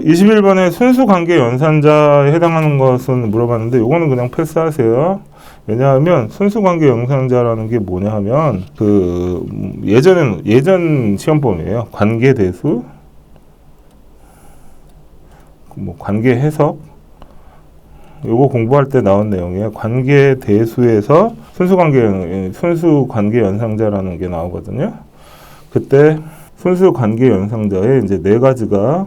21번에 순수관계 연산자에 해당하는 것은 물어봤는데 요거는 그냥 패스하세요. 왜냐하면 순수관계 연산자라는 게 뭐냐 하면 그 예전 시험범위에요. 관계대수, 뭐 관계 해석, 요거 공부할 때 나온 내용이에요. 관계대수에서 순수관계 연상자라는 게 나오거든요. 그때 순수관계 연상자에 이제 네 가지가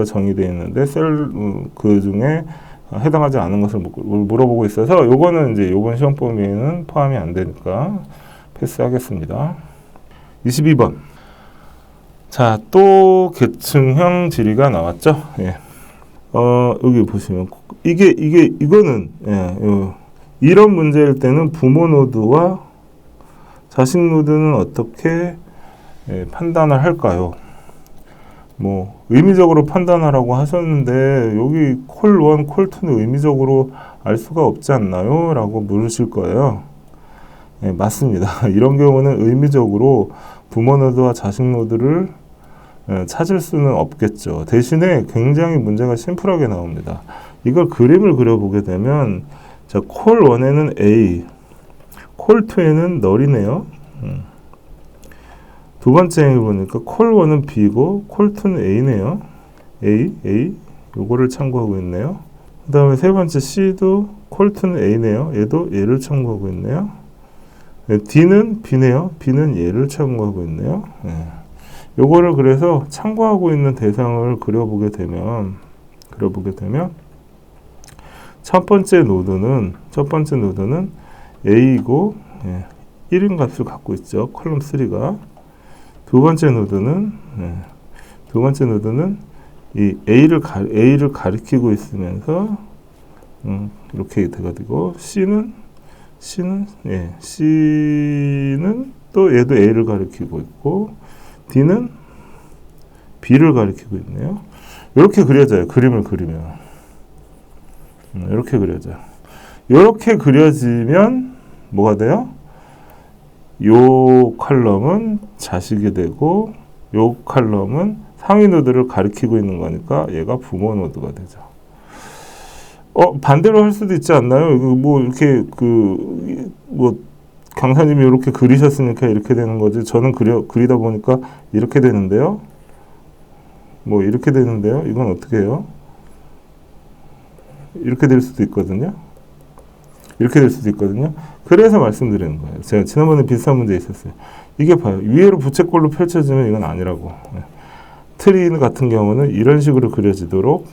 정의되어 있는데 그 중에 해당하지 않은 것을 물어보고 있어서 요거는 이제 요번 시험 범위에는 포함이 안 되니까 패스하겠습니다. 22번. 자, 또 계층형 질의가 나왔죠. 예. 여기 보시면 이거는 이런 문제일 때는 부모 노드와 자식 노드는 어떻게 판단을 할까요? 뭐 의미적으로 판단하라고 하셨는데 여기 콜1, 콜2는 의미적으로 알 수가 없지 않나요? 라고 물으실 거예요. 네, 맞습니다. 이런 경우는 의미적으로 부모 노드와 자식 노드를 찾을 수는 없겠죠. 대신에 굉장히 문제가 심플하게 나옵니다. 이걸 그림을 그려보게 되면 자, 콜1에는 A, 콜2에는 널이네요. 두 번째 보니까 콜1은 B고 콜2는 A네요. A 요거를 참고하고 있네요. 그 다음에 세 번째 C도 콜2는 A네요. 얘도 얘를 참고하고 있네요. D는 B네요. B는 얘를 참고하고 있네요. 요거를 그래서 참고하고 있는 대상을 그려보게 되면 첫 번째 노드는 A이고 1인 값을 갖고 있죠. 컬럼 3가. 두 번째 노드는 이 A를 가리키고 있으면서 이렇게 돼가지고 C는 또 얘도 A를 가리키고 있고 D는 B를 가리키고 있네요. 이렇게 그려져요. 그림을 그리면 이렇게 그려져요. 이렇게 그려지면 뭐가 돼요? 요 컬럼은 자식이 되고 요 컬럼은 상위 노드를 가리키고 있는 거니까 얘가 부모 노드가 되죠. 반대로 할 수도 있지 않나요? 뭐 이렇게 강사님이 이렇게 그리셨으니까 이렇게 되는 거지. 저는 그리다 보니까 이렇게 되는데요. 뭐 이렇게 되는데요. 이건 어떻게 해요? 이렇게 될 수도 있거든요. 그래서 말씀드리는 거예요. 제가 지난번에 비슷한 문제 있었어요. 이게 봐요. 위로 부채꼴로 펼쳐지면 이건 아니라고. 트리 같은 경우는 이런 식으로 그려지도록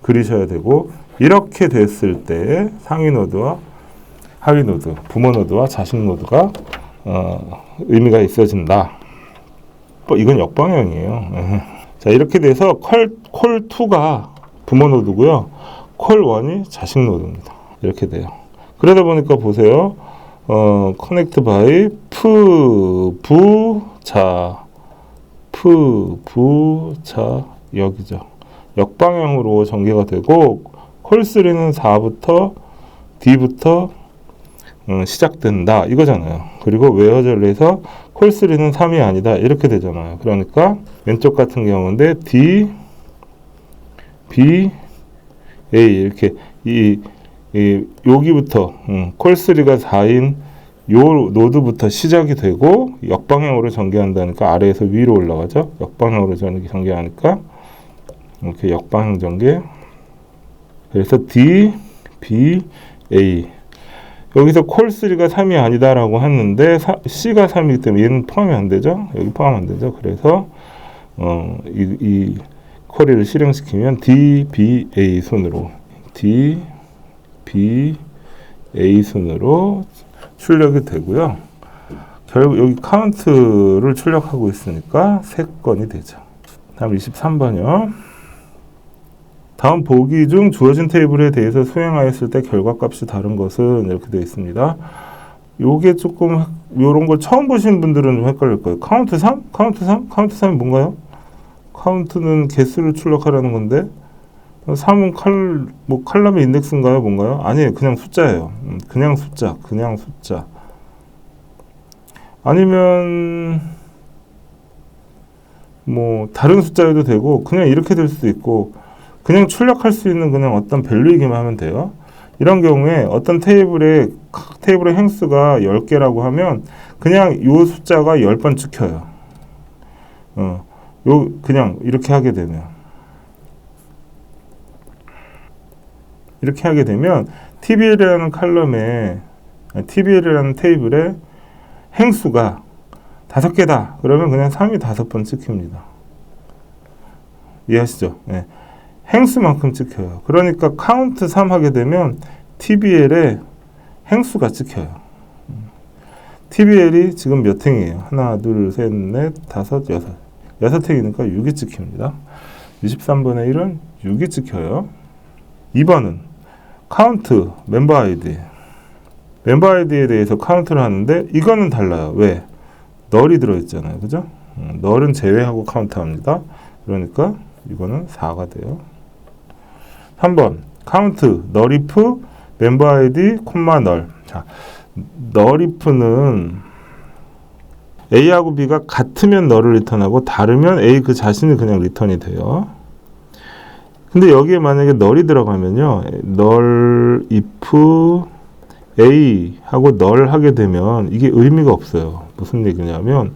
그리셔야 되고 이렇게 됐을 때 상위 노드와 하위 노드, 부모 노드와 자식 노드가 의미가 있어진다. 이건 역방향이에요. 자, 이렇게 돼서 콜2가 부모 노드고요. 콜1이 자식 노드입니다. 이렇게 돼요. 그러다 보니까 보세요. connect by 부자 여기죠. 역방향으로 전개가 되고 콜3는 4부터 D부터 시작된다 이거잖아요. 그리고 웨어절에서 콜3는 3이 아니다 이렇게 되잖아요. 그러니까 왼쪽 같은 경우인데 D, B, A 이렇게 여기부터 콜3가 4인 요 노드부터 시작이 되고 역방향으로 전개한다니까 아래에서 위로 올라가죠. 역방향으로 전개하니까 이렇게 역방향 전개. 그래서 D, B, A 여기서 콜3가 3이 아니다라고 했는데 C가 3이기 때문에 얘는 포함이 안 되죠. 여기 포함 안 되죠. 그래서 이 쿼리를 실행시키면 D, B, A 순으로 출력이 되고요. 결국 여기 카운트를 출력하고 있으니까 3건이 되죠. 다음 23번이요. 다음 보기 중 주어진 테이블에 대해서 수행하였을 때 결과값이 다른 것은 이렇게 되어 있습니다. 요게 조금 요런 걸 처음 보신 분들은 좀 헷갈릴 거예요. 카운트 3? 카운트 3이 뭔가요? 카운트는 개수를 출력하라는 건데 3은 칼럼의 인덱스인가요? 뭔가요? 아니에요. 그냥 숫자예요. 그냥 숫자. 아니면 뭐 다른 숫자여도 되고 그냥 이렇게 될 수도 있고 그냥 출력할 수 있는 그냥 어떤 밸류이기만 하면 돼요. 이런 경우에 어떤 테이블의 행수가 10개라고 하면 그냥 요 숫자가 10번 찍혀요. 그냥 이렇게 하게 되면 TBL이라는 TBL이라는 테이블에 행수가 5개다. 그러면 그냥 3이 5번 찍힙니다. 이해하시죠? 네. 행수만큼 찍혀요. 그러니까 카운트 3 하게 되면 TBL에 행수가 찍혀요. TBL이 지금 몇 행이에요? 하나, 둘, 셋, 넷, 다섯, 여섯. 6행이니까 6이 찍힙니다. 23번의 1은 6이 찍혀요. 2번은 카운트 멤버 아이디. 멤버 아이디에 대해서 카운트를 하는데 이거는 달라요. 왜? 널이 들어있잖아요. 그죠? 널은 제외하고 카운트합니다. 그러니까 이거는 4가 돼요. 3번 카운트 널이프 멤버 아이디 콤마 널. 자, 널이프는 A하고 B가 같으면 널을 리턴하고 다르면 A 그 자신이 그냥 리턴이 돼요. 근데 여기에 만약에 널이 들어가면요. 널 if A 하고 널 하게 되면 이게 의미가 없어요. 무슨 얘기냐면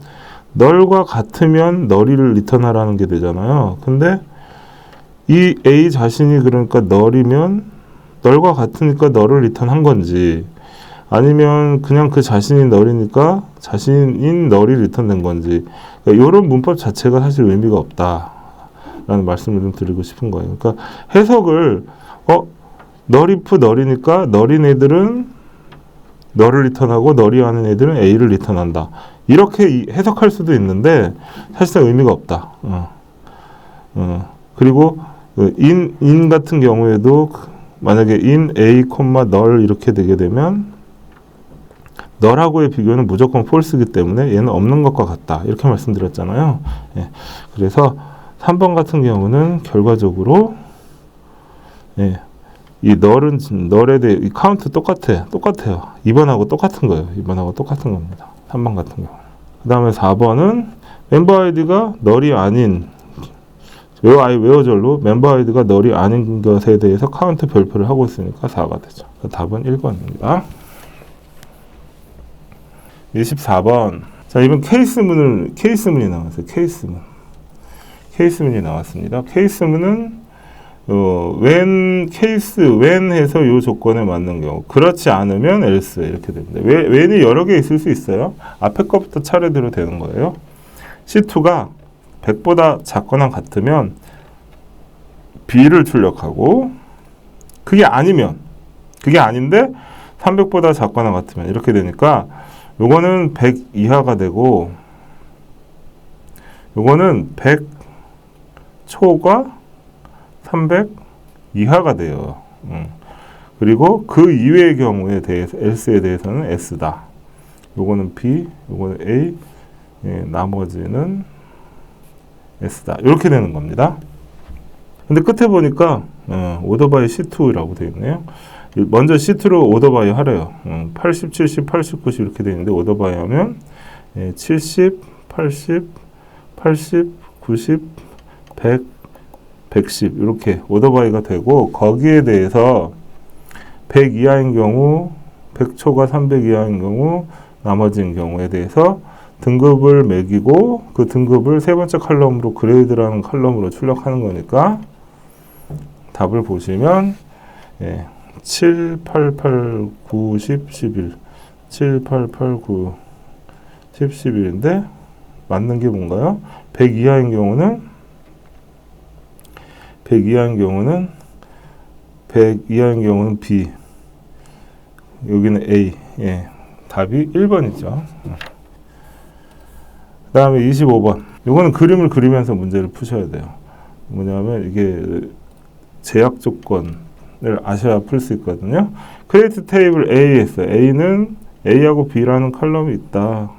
널과 같으면 널이를 리턴하라는 게 되잖아요. 근데 이 A 자신이 그러니까 널이면 널과 같으니까 널을 리턴한 건지 아니면 그냥 그 자신이 널이니까 자신인 널이 리턴된 건지 그러니까 이런 문법 자체가 사실 의미가 없다라는 말씀을 좀 드리고 싶은 거예요. 그러니까 해석을 널 if 널이니까 널인 애들은 널을 리턴하고 널이 아닌 애들은 A를 리턴한다. 이렇게 해석할 수도 있는데 사실상 의미가 없다. 그리고 in 같은 경우에도 만약에 in A, 널 이렇게 되게 되면 널하고의 비교는 무조건 false이기 때문에 얘는 없는 것과 같다. 이렇게 말씀드렸잖아요. 예. 그래서 3번 같은 경우는 결과적으로 이 널에 대해 이 카운트 똑같아요. 2번하고 똑같은 거예요. 2번하고 똑같은 겁니다. 3번 같은 경우. 그 다음에 4번은 멤버 아이디가 널이 아닌 외워절로 멤버 아이디가 널이 아닌 것에 대해서 카운트 별표를 하고 있으니까 4가 되죠. 답은 1번입니다. 24번. 자, 이번 케이스문이 나왔어요. 케이스문이 나왔습니다. 케이스문은 when 해서 이 조건에 맞는 경우, 그렇지 않으면 else 이렇게 됩니다. when이 여러 개 있을 수 있어요. 앞에 것부터 차례대로 되는 거예요. C2가 100보다 작거나 같으면 B를 출력하고 그게 아닌데 300보다 작거나 같으면 이렇게 되니까 요거는 100 이하가 되고 요거는 100 초과 300 이하가 돼요. 그리고 그 이외의 경우에 대해서 else에 대해서는 s다. 요거는 B, 요거는 A, 나머지는 s다. 이렇게 되는 겁니다. 근데 끝에 보니까 order by C2라고 되어 있네요. 먼저 C2로 order by 하래요. 80, 70, 80, 90 이렇게 되어 있는데 order by 하면 70, 80, 80, 90, 100, 110 이렇게 order by가 되고 거기에 대해서 100 이하인 경우, 100초가 300 이하인 경우, 나머지인 경우에 대해서 등급을 매기고 그 등급을 세 번째 칼럼으로 그레이드라는 칼럼으로 출력하는 거니까 답을 보시면 7, 8, 8, 9, 10, 11 7, 8, 8, 9, 10, 11인데 맞는 게 뭔가요? 100 이하인 경우는 B, 여기는 A. 답이 1번이죠. 그 다음에 25번. 이거는 그림을 그리면서 문제를 푸셔야 돼요. 뭐냐면 이게 제약 조건을 아셔야 풀 수 있거든요. 크리에이트 테이블 A 했어요. A는 A하고 B라는 칼럼이 있다.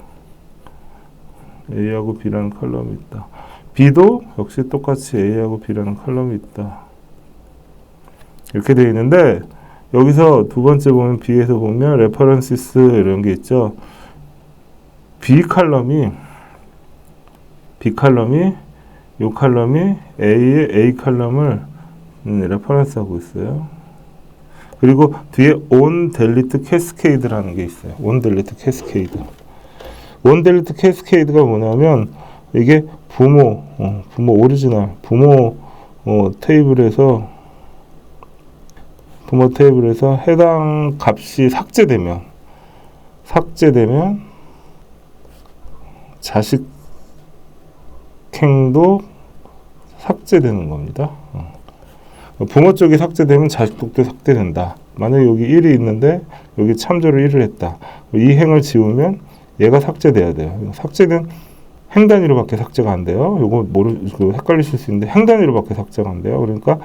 B도 역시 똑같이 A하고 B라는 칼럼이 있다. 이렇게 되어 있는데 여기서 두 번째 보면 B에서 보면 레퍼런시스 이런 게 있죠. B 칼럼이 이 칼럼이 A의 A 칼럼을 레퍼런스 하고 있어요. 그리고 뒤에 on delete cascade라는 게 있어요. on delete cascade. on delete cascade가 뭐냐면 이게 부모 오리지널 부모 테이블에서 해당 값이 삭제되면 자식행도 삭제되는 겁니다. 부모 쪽이 삭제되면 자식 쪽도 삭제된다. 만약에 여기 1이 있는데 여기 참조를 1을 했다. 이 행을 지우면 얘가 삭제돼야 돼요. 삭제된 행 단위로밖에 삭제가 안 돼요. 요거 헷갈리실 수 있는데 행 단위로밖에 삭제가 안 돼요. 그러니까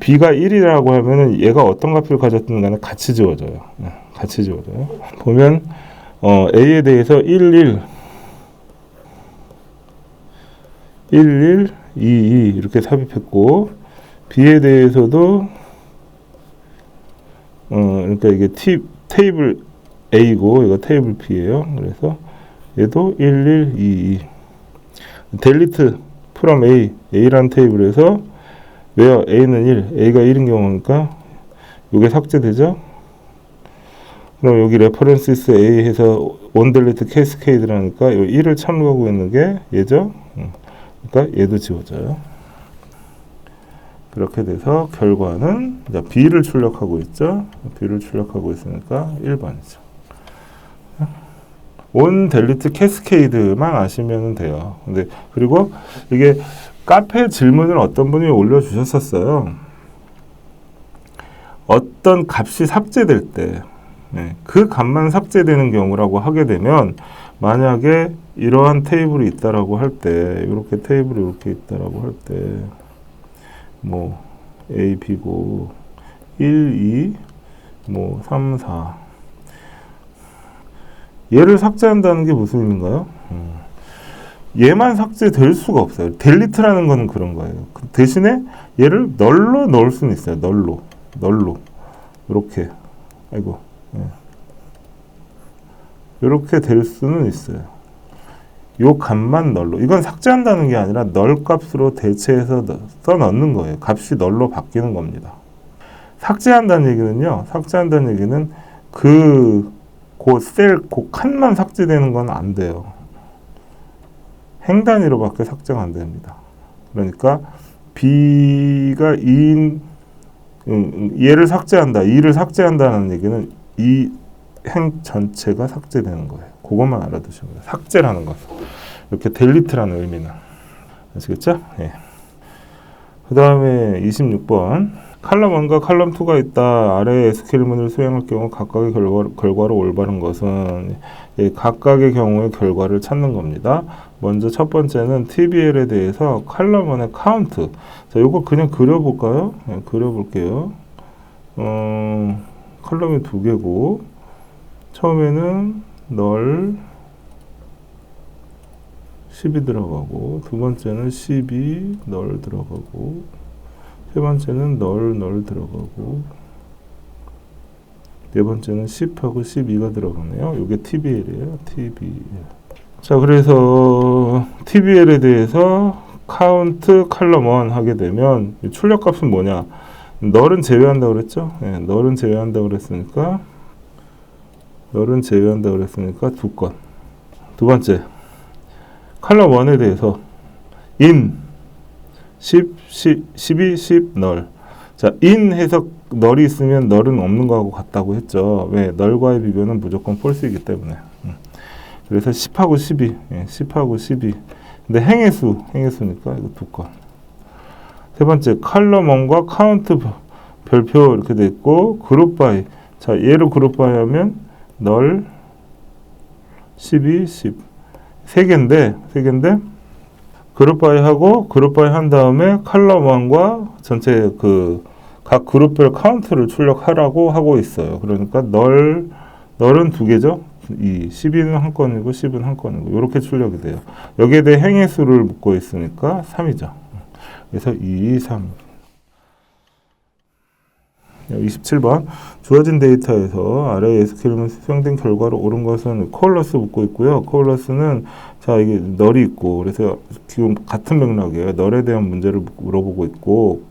B가 1이라고 하면은 얘가 어떤 값을 가졌든 간에 같이 지워져요. 같이 지워져요. 보면 A에 대해서 11, 11, 22 이렇게 삽입했고 B에 대해서도 그러니까 이게 테이블 A고 이거 테이블 B예요. 그래서 얘도 11, 22 delete from A라는 테이블에서 where A는 1, A가 1인 경우니까 이게 삭제되죠. 그럼 여기 references A 해서 on delete cascade라니까 이 1을 참고하고 있는 게 얘죠. 그러니까 얘도 지워져요. 그렇게 돼서 결과는 B를 출력하고 있죠. B를 출력하고 있으니까 1번이죠. on delete cascade만 아시면 돼요. 근데 그리고 이게 카페 질문을 어떤 분이 올려주셨었어요. 어떤 값이 삭제될 때, 그 값만 삭제되는 경우라고 하게 되면, 만약에 이러한 테이블이 있다라고 할 때, 이렇게 테이블이 이렇게 있다라고 할 때, 뭐, A, B고, 1, 2, 3, 4. 얘를 삭제한다는 게 무슨 의미인가요? 얘만 삭제될 수가 없어요. 델리트라는 거는 그런 거예요. 그 대신에 얘를 널로 넣을 수는 있어요. 널로. 이렇게. 아이고. 이렇게 될 수는 있어요. 요 값만 널로. 이건 삭제한다는 게 아니라 널 값으로 대체해서 써 넣는 거예요. 값이 널로 바뀌는 겁니다. 삭제한다는 얘기는 그 칸만 삭제되는 건 안 돼요. 행 단위로밖에 삭제가 안 됩니다. 그러니까 B가 2인 얘를 삭제한다. 2를 삭제한다는 얘기는 이 행 전체가 삭제되는 거예요. 그것만 알아두시면 돼요. 삭제라는 것. 이렇게 델리트라는 의미는. 아시겠죠? 예. 그 다음에 26번. 칼럼 1과 칼럼 2가 있다. 아래의 SQL문을 수행할 경우 각각의 결과로 올바른 것은 각각의 경우의 결과를 찾는 겁니다. 먼저 첫 번째는 TBL에 대해서 칼럼 1의 카운트. 자, 요거 그냥 그려볼까요? 네, 그려볼게요. 칼럼이 두 개고, 처음에는 널 10이 들어가고, 두 번째는 12 널 들어가고, 세 번째는 널 들어가고, 네 번째는 10하고 12가 들어가네요. 이게 TBL이에요. TBL. 자, 그래서 TBL에 대해서 카운트 칼럼 1 하게 되면 출력값은 뭐냐? 널은 제외한다고 그랬죠? 네, 널은 제외한다고 그랬으니까 두 건. 두 번째, 칼럼 1에 대해서 in 10, 12, 10, 널. 자, in 해서 널이 있으면 널은 없는 거하고 같다고 했죠. 왜? 널과의 비교는 무조건 폴스이기 때문에. 그래서 10하고 12, 10하고 12. 근데 행의수니까 이거 두 건. 세 번째, 칼럼 1과 카운트 별표 이렇게 돼 있고, 그룹 바이. 자, 얘를 그룹 바이 하면 널 12, 10. 세 개인데, 그룹 바이 한 다음에 칼럼 1과 전체 각 그룹별 카운트를 출력하라고 하고 있어요. 그러니까 널은 두 개죠. 12는 한 건이고 10은 한 건이고 이렇게 출력이 돼요. 여기에 대해 행의 수를 묻고 있으니까 3이죠. 그래서 2, 3. 27번 주어진 데이터에서 아래 SQL문 수정된 결과로 옳은 것은 코얼러스 묻고 있고요. 코얼러스는 자 이게 널이 있고 그래서 지금 같은 맥락이에요. 널에 대한 문제를 물어보고 있고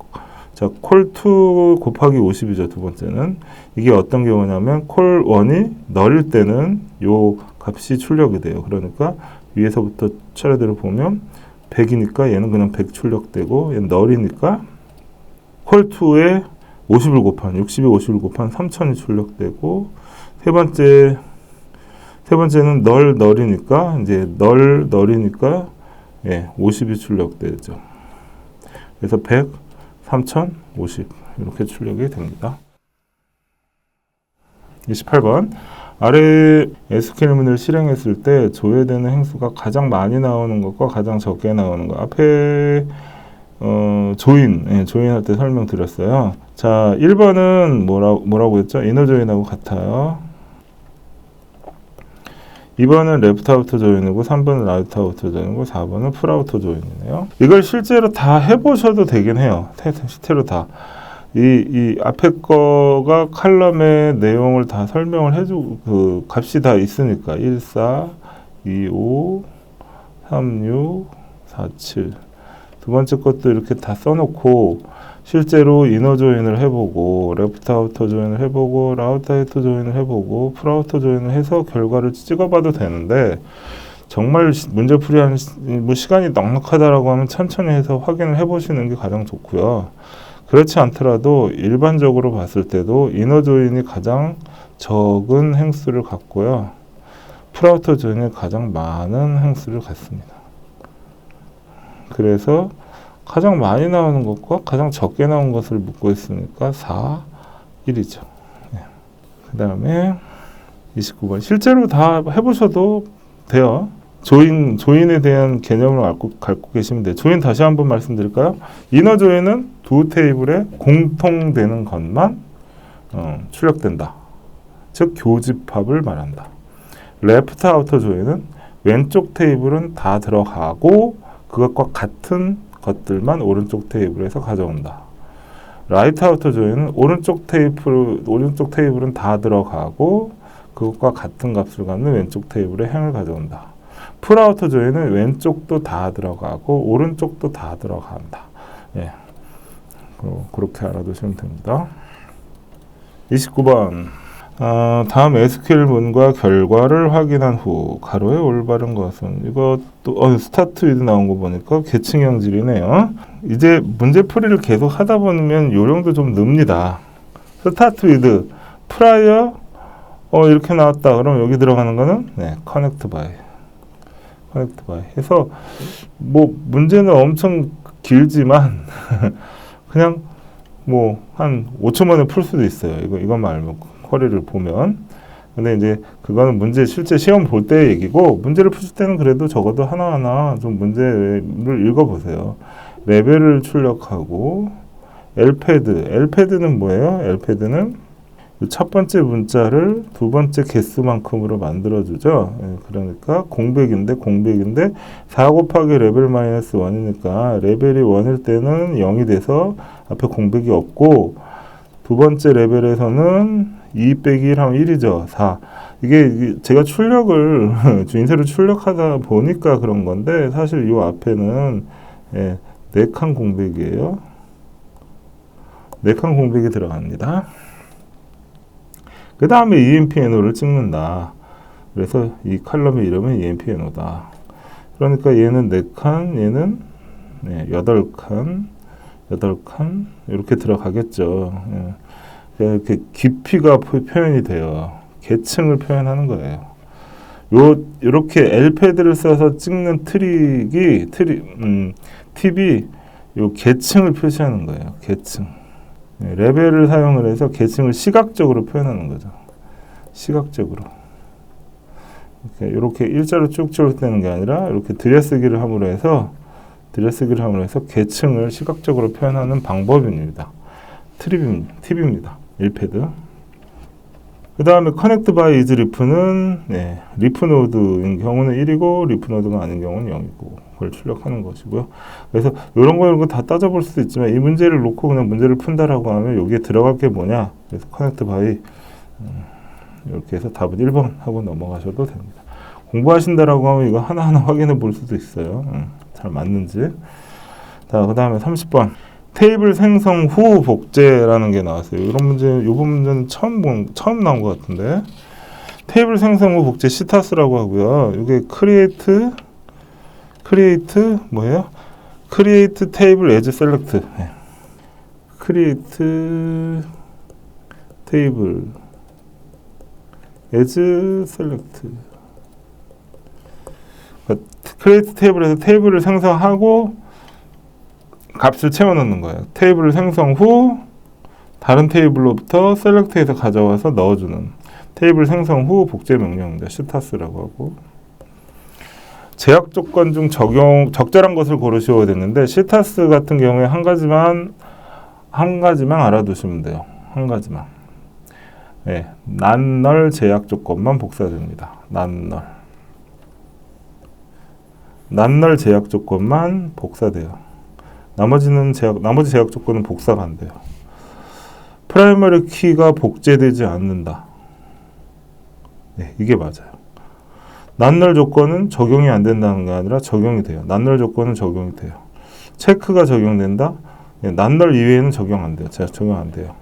자 콜2 곱하기 50이죠. 두 번째는 이게 어떤 경우냐면 콜1이 널일 때는 요 값이 출력이 돼요. 그러니까 위에서부터 차례대로 보면 100이니까 얘는 그냥 100 출력되고 얘는 널이니까 콜2에 50을 곱한 60에 50을 곱한 3000이 출력되고 세 번째는 널이니까 이제 널이니까 예, 50이 출력되죠. 그래서 100, 3000, 50 이렇게 출력이 됩니다. 28번 아래 SQL문을 실행했을 때 조회되는 행수가 가장 많이 나오는 것과 가장 적게 나오는 것 앞에 조인할 때 설명드렸어요. 자, 1번은 뭐라고 했죠? 이너 조인하고 같아요. 2번은 레프트 아우터 조인이고 3번은 라이트 아우터 조인이고 4번은 풀 아우터 조인이네요. 이걸 실제로 다 해보셔도 되긴 해요. 실제로 다. 이 앞에 거가 칼럼의 내용을 다 설명을 해주고 값이 다 있으니까 1, 4, 2, 5, 3, 6, 4, 7 두 번째 것도 이렇게 다 써놓고 실제로 이너 조인을 해보고 레프트 아우터 조인을 해보고 라우트 아우터 조인을 해보고 풀 아우터 조인을 해서 결과를 찍어봐도 되는데 정말 문제풀이하는 뭐 시간이 넉넉하다라고 하면 천천히 해서 확인을 해보시는 게 가장 좋고요. 그렇지 않더라도 일반적으로 봤을 때도 이너 조인이 가장 적은 행수를 갖고요. 풀 아우터 조인이 가장 많은 행수를 갖습니다. 그래서 가장 많이 나오는 것과 가장 적게 나온 것을 묻고 있으니까 4, 1이죠. 그 다음에 29번 실제로 다 해보셔도 돼요. 조인에 대한 개념을 갖고 계시면 돼요. 조인 다시 한번 말씀드릴까요? 이너 조인은 두 테이블에 공통되는 것만 출력된다. 즉 교집합을 말한다. 레프트 아우터 조인은 왼쪽 테이블은 다 들어가고 그것과 같은 것들만 오른쪽 테이블에서 가져온다. 라이트 아우터 조인은 오른쪽 테이블은 다 들어가고 그것과 같은 값을 갖는 왼쪽 테이블에 행을 가져온다. 풀 아우터 조인은 왼쪽도 다 들어가고 오른쪽도 다 들어간다. 예. 그렇게 알아두시면 됩니다. 29번 다음 SQL문과 결과를 확인한 후 가로에 올바른 것은 이것도 스타트 위드 나온 거 보니까 계층형질이네요. 이제 문제풀이를 계속 하다 보면 요령도 좀 늡니다. 스타트 위드 프라이어 이렇게 나왔다. 그럼 여기 들어가는 거는 커넥트 바이 해서 뭐 문제는 엄청 길지만 그냥 뭐 한 5초 만에 풀 수도 있어요. 이것만 알면 쿼리를 보면. 근데 이제 그거는 문제 실제 시험 볼 때 얘기고 문제를 푸실 때는 그래도 적어도 하나하나 좀 문제를 읽어보세요. 레벨을 출력하고 LPAD는 뭐예요? LPAD는 첫 번째 문자를 두 번째 개수만큼으로 만들어주죠. 그러니까 공백인데 4 곱하기 레벨 마이너스 1이니까 레벨이 1일 때는 0이 돼서 앞에 공백이 없고 두 번째 레벨에서는 2 빼기 1 하면 1이죠. 4. 이게 제가 인쇄를 출력하다 보니까 그런 건데 사실 이 앞에는 4칸 공백이에요. 4칸 공백이 들어갑니다. 그 다음에 EMP-NO를 찍는다. 그래서 이 칼럼의 이름은 EMP-NO다. 그러니까 얘는 4칸, 얘는 8칸 이렇게 들어가겠죠. 이렇게 깊이가 표현이 돼요. 계층을 표현하는 거예요. 이렇게 LPAD를 써서 찍는 팁이 요 계층을 표시하는 거예요. 계층. 레벨을 사용을 해서 계층을 시각적으로 표현하는 거죠. 시각적으로. 이렇게 일자로 쭉 되는 게 아니라 이렇게 들여쓰기를 함으로 해서 계층을 시각적으로 표현하는 방법입니다. 팁입니다. LPAD. 그 다음에 connect by is ref는 리프 노드인 경우는 1이고 리프 노드가 아닌 경우는 0이고 그걸 출력하는 것이고요. 그래서 이런 거 다 따져볼 수도 있지만 이 문제를 놓고 그냥 문제를 푼다라고 하면 여기에 들어갈 게 뭐냐. 그래서 connect by 이렇게 해서 답은 1번 하고 넘어가셔도 됩니다. 공부하신다라고 하면 이거 하나하나 확인해 볼 수도 있어요. 잘 맞는지. 자, 그 다음에 30번. 테이블 생성 후 복제라는 게 나왔어요. 이런 문제, 이번 문제는 처음 나온 것 같은데. 테이블 생성 후 복제 시타스라고 하고요. 이게 create 뭐예요? create table as select. create table as select. create table에서 테이블을 생성하고 값을 채워넣는 거예요. 테이블을 생성 후 다른 테이블로부터 select해서 가져와서 넣어주는 테이블 생성 후 복제 명령입니다. 시타스라고 하고 제약 조건 중 적절한 것을 고르셔야 되는데 시타스 같은 경우에 한 가지만 알아두시면 돼요. 한 가지만. 난널 제약 조건만 복사됩니다. 난널 제약 조건만 복사돼요. 나머지 제약 조건은 복사가 안 돼요. 프라이머리 키가 복제되지 않는다. 이게 맞아요. 난널 조건은 적용이 안 된다는 게 아니라 적용이 돼요. 난널 조건은 적용이 돼요. 체크가 적용된다. 난널 이외에는 적용 안 돼요. 적용 안 돼요.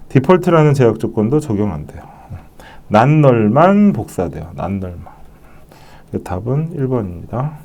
디폴트라는 제약 조건도 적용 안 돼요. 난널만 복사돼요. 난널만. 답은 1번입니다.